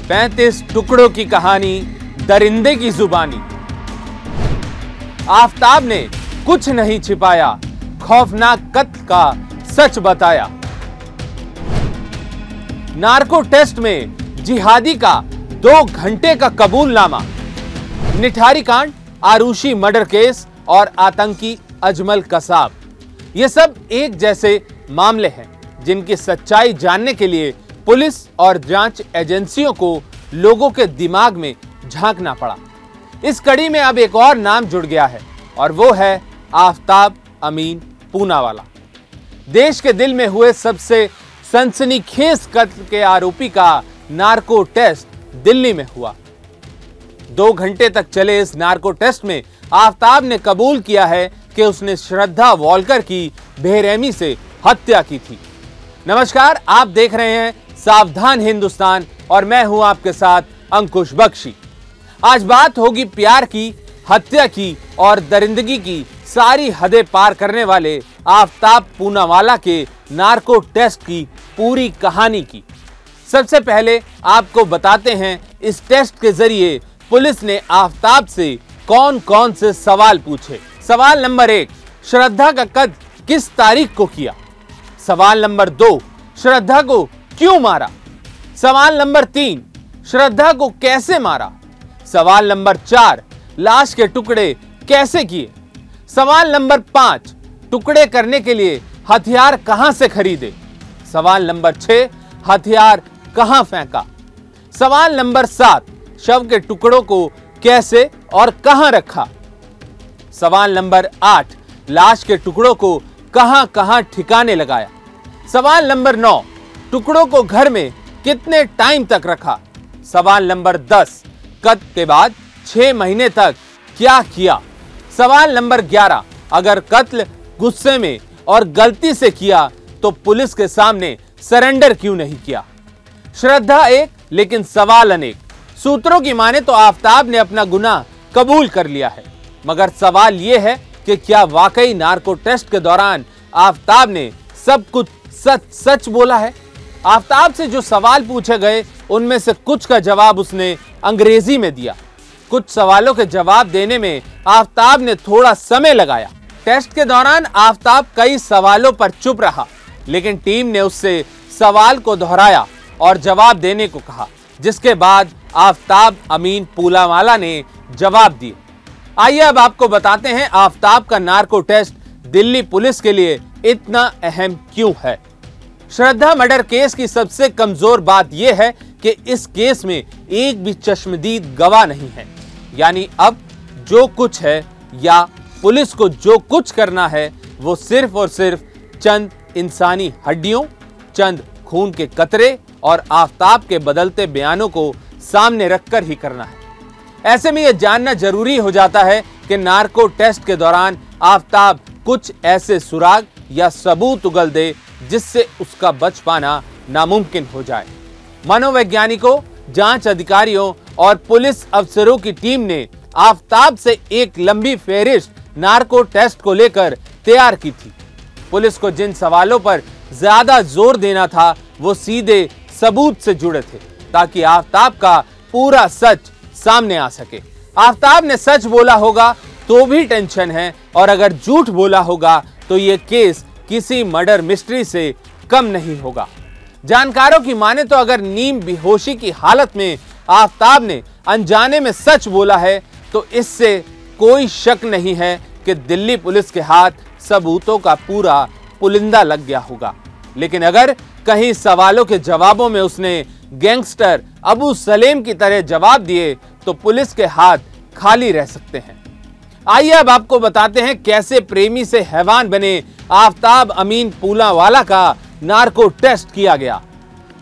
35 टुकड़ों की कहानी, दरिंदे की जुबानी। आफताब ने कुछ नहीं छिपाया, खौफनाक कत्ल का सच बताया। नार्को टेस्ट में जिहादी का 2 घंटे का कबूलनामा। निठारी कांड, आरुषि मर्डर केस और आतंकी अजमल कसाब, ये सब एक जैसे मामले हैं जिनकी सच्चाई जानने के लिए पुलिस और जांच एजेंसियों को लोगों के दिमाग में झांकना पड़ा। इस कड़ी में अब एक और नाम जुड़ गया है और वो है आफताब अमीन पूनावाला। देश के दिल में हुए सबसे सनसनीखेज कत्ल के आरोपी का नार्को टेस्ट दिल्ली में हुआ। 2 घंटे तक चले इस नार्को टेस्ट में आफताब ने कबूल किया है कि उसने श्रद्धा वॉलकर की बेरहमी से हत्या की थी। नमस्कार, आप देख रहे हैं सावधान हिंदुस्तान और मैं हूं आपके साथ अंकुश बख्शी। आज बात होगी प्यार की, हत्या की और दरिंदगी की सारी हदें पार करने वाले आफताब पूनावाला के नार्को टेस्ट की पूरी कहानी की। सबसे पहले आपको बताते हैं इस टेस्ट के जरिए पुलिस ने आफताब से कौन कौन से सवाल पूछे। सवाल नंबर 1, श्रद्धा का कत्ल किस तारीख को किया। सवाल नंबर 2, श्रद्धा को क्यों मारा। सवाल नंबर 3, श्रद्धा को कैसे मारा। सवाल नंबर 4, लाश के टुकड़े कैसे किए। सवाल नंबर 5, टुकड़े करने के लिए हथियार कहां से खरीदे। सवाल नंबर 6, हथियार कहां फेंका। सवाल नंबर 7, शव के टुकड़ों को कैसे और कहां रखा। सवाल नंबर 8, लाश के टुकड़ों को कहां कहां ठिकाने लगाया। सवाल नंबर 9, टुकड़ों को घर में कितने टाइम तक रखा। सवाल नंबर 10, कत्ल के बाद 6 महीने तक क्या किया। सवाल नंबर 11, अगर कत्ल गुस्से में और गलती से किया तो पुलिस के सामने सरेंडर क्यों नहीं किया। श्रद्धा एक लेकिन सवाल अनेक। सूत्रों की माने तो आफताब ने अपना गुनाह कबूल कर लिया है, मगर सवाल यह है कि क्या वाकई नार्को टेस्ट के दौरान आफताब ने सब कुछ सच बोला है। आफताब से जो सवाल पूछे गए उनमें से कुछ का जवाब उसने अंग्रेजी में दिया। कुछ सवालों के जवाब देने में आफताब ने थोड़ा समय लगाया। टेस्ट के दौरान आफताब कई सवालों पर चुप रहा, लेकिन टीम ने उससे सवाल को दोहराया और जवाब देने को कहा, जिसके बाद आफताब अमीन पूनावाला ने जवाब दिए। आइए अब आपको बताते हैं आफताब का नार्को टेस्ट दिल्ली पुलिस के लिए इतना अहम क्यों है। श्रद्धा मर्डर केस की सबसे कमजोर बात यह है कि इस केस में एक भी चश्मदीद गवाह नहीं है। यानी अब जो कुछ है या पुलिस को जो कुछ करना है वो सिर्फ और सिर्फ चंद इंसानी हड्डियों, चंद खून के कतरे और आफताब के बदलते बयानों को सामने रखकर ही करना है। ऐसे में यह जानना जरूरी हो जाता है कि नार्को टेस्ट के दौरान आफताब कुछ ऐसे सुराग या सबूत उगल दे जिससे उसका बच पाना नामुमकिन हो जाए। मनोवैज्ञानिकों, जांच अधिकारियों और पुलिस अफसरों की टीम ने आफताब से एक लंबी फेहरिस्त नार्को टेस्ट को लेकर तैयार की थी। पुलिस को जिन सवालों पर ज्यादा जोर देना था वो सीधे सबूत से जुड़े थे, ताकि आफताब का पूरा सच सामने आ सके। आफताब ने सच बोला होगा तो भी टेंशन है, और अगर झूठ बोला होगा तो ये केस किसी मर्डर मिस्ट्री से कम नहीं होगा। जानकारों की माने तो अगर नीम बेहोशी की हालत में आफताब ने अनजाने में सच बोला है तो इससे कोई शक नहीं है कि दिल्ली पुलिस के हाथ सबूतों का पूरा पुलिंदा लग गया होगा। लेकिन अगर कहीं सवालों के जवाबों में उसने गैंगस्टर अबू सलेम की तरह जवाब दिए तो पुलिस के हाथ खाली रह सकते हैं। आइए अब आपको बताते हैं कैसे प्रेमी से हैवान बने आफताब अमीन पूनावाला का नार्को टेस्ट किया गया।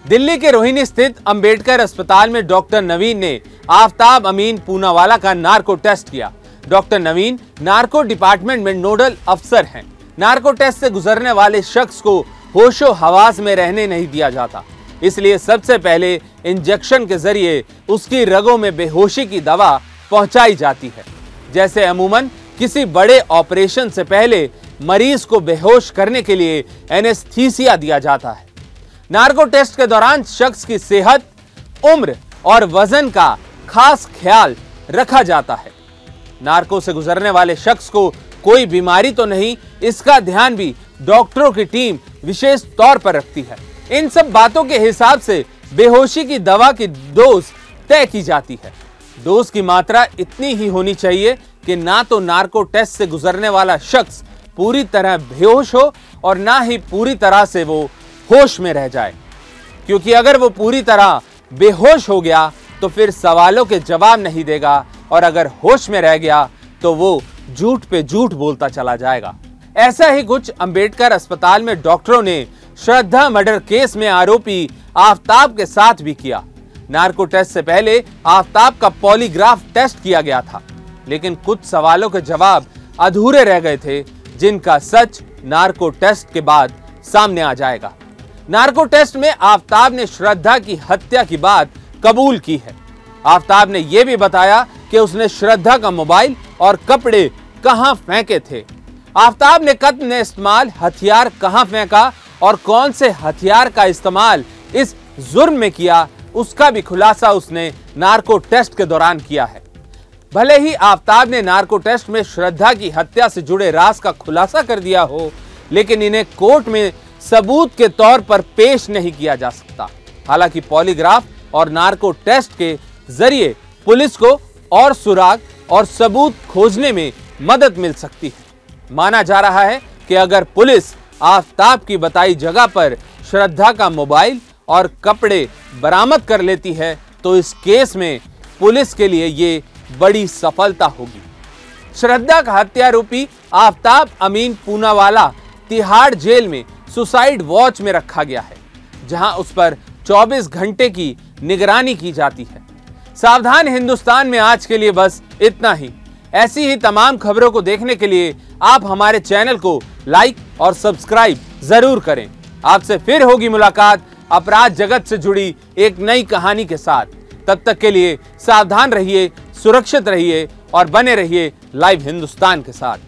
दिल्ली के रोहिणी स्थित अंबेडकर अस्पताल में डॉक्टर नवीन ने आफताब अमीन पूनावाला का नार्को टेस्ट किया। डॉक्टर नवीन नार्को डिपार्टमेंट में नोडल अफसर हैं। नार्को टेस्ट से गुजरने वाले शख्स को होशो हवास में रहने नहीं दिया जाता, इसलिए सबसे पहले इंजेक्शन के जरिए उसकी रगों में बेहोशी की दवा पहुंचाई जाती है। जैसे अमूमन किसी बड़े ऑपरेशन से पहले मरीज को बेहोश करने के लिए एनेस्थीसिया दिया जाता है। नार्को टेस्ट के दौरान शख्स की सेहत, उम्र और वजन का खास ख्याल रखा जाता है। नार्को से गुजरने वाले शख्स को कोई बीमारी तो नहीं, इसका ध्यान भी डॉक्टरों की टीम विशेष तौर पर रखती है। इन सब बातों के हिसाब से बेहोशी की दवा की डोज तय की जाती है। डोज की मात्रा इतनी ही होनी चाहिए कि ना तो नार्को टेस्ट से गुजरने वाला शख्स पूरी तरह बेहोश हो और ना ही पूरी तरह से वो होश में रह जाए, क्योंकि अगर वो पूरी तरह बेहोश हो गया तो फिर सवालों के जवाब नहीं देगा, और अगर होश में रह गया तो वो झूठ पे झूठ बोलता चला जाएगा। ऐसा ही कुछ अंबेडकर अस्पताल में डॉक्टरों ने श्रद्धा मर्डर केस में आरोपी आफ्ताब के साथ भी किया। नार्को टेस्ट से पहले आफ्ताब का पॉलीग्राफ टेस्ट किया गया था, लेकिन कुछ सवालों के जवाब अधूरे रह गए थे, जिनका सच नार्को टेस्ट के बाद सामने आ जाएगा। नार्को टेस्ट में आफ्ताब ने श्रद्धा की हत्या की बात कबूल की है। आफ्ताब ने यह भी बताया कि उसने श्रद्धा का मोबाइल और कपड़े कहां फेंके थे। आफ्ताब ने कत्ल ने इस्तेमाल हथियार कहां फेंका और कौन से हथियार का इस्तेमाल इस जुर्म में किया, उसका भी खुलासा उसने नार्को टेस्ट के दौरान किया है। भले ही आफ्ताब ने नार्को टेस्ट में श्रद्धा की हत्या से जुड़े राज का खुलासा कर दिया हो, लेकिन इन्हें कोर्ट में सबूत के तौर पर पेश नहीं किया जा सकता। हालांकि पॉलीग्राफ और नार्को टेस्ट के जरिए पुलिस को और सुराग और सबूत खोजने में मदद मिल सकती है। माना जा रहा है कि अगर पुलिस आफ्ताब की बताई जगह पर श्रद्धा का मोबाइल और कपड़े बरामद कर लेती है तो इस केस में पुलिस के लिए ये बड़ी सफलता होगी। श्रद्धा का हत्यारोपी आफ्ताब अमीन पूनावाला तिहाड़ जेल में सुसाइड वॉच में रखा गया है, जहां उस पर 24 घंटे की निगरानी की जाती है। सावधान हिंदुस्तान में आज के लिए बस इतना ही। ऐसी ही तमाम खबरों को देखने के लिए आप हमारे चैनल को लाइक और सब्सक्राइब जरूर करें। आपसे फिर होगी मुलाकात अपराध जगत से जुड़ी एक नई कहानी के साथ। तब तक के लिए सावधान रहिए, सुरक्षित रहिए और बने रहिए लाइव हिंदुस्तान के साथ।